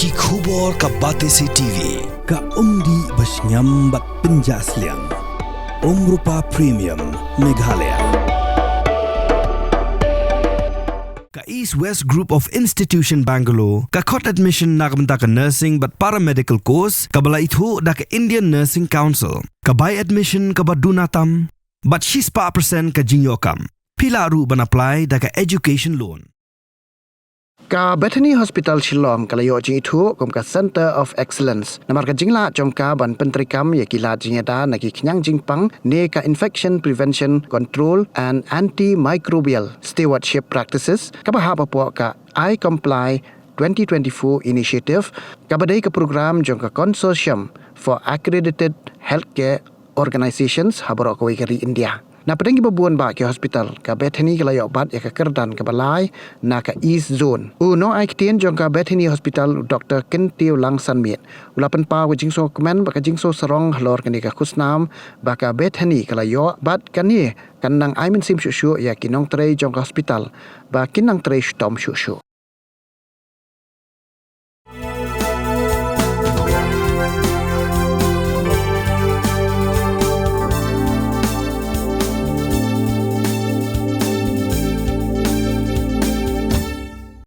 Ki khubor ka Bethany TV. Ka umdi basnyam bak penjasliang. Rupa Premium Meghalaya. Ka East West Group of Institution Bangalore, ka khot admission nagamta ka nursing but paramedical course, ka bala ithu da ka Indian Nursing Council, ka buy admission ka badunatam, but she's pa percent ka jingyokam. Pila ru ban apply da ka education loan. Ka Bethany Hospital Shillong kalayo Jingithuh kum ka Center of Excellence namar ka jingla jongka ban pentrikam ya kila jingeda naki knyang jingpang ne ka infection prevention control and antimicrobial stewardship practices ka bahapa po ka I Comply 2024 initiative ka badai ka program jongka consortium for accredited healthcare organizations habaro ka wikari India. Na pedang ibabuan ba ke hospital ka Bethany kalayo bat ya ka kerdan ka balai na ka East Zone. No ai kitien jong ka Bethany Hospital Dr. Kentiu Lang Sanmiet. Ulapan pa ko jingso komen ba ka jingso sarong halor kani ka kusnam ba ka Bethany kalayo bat kani kanang I min sim shushu ya kinong tray jong ka hospital ba kinang tray stom shushu.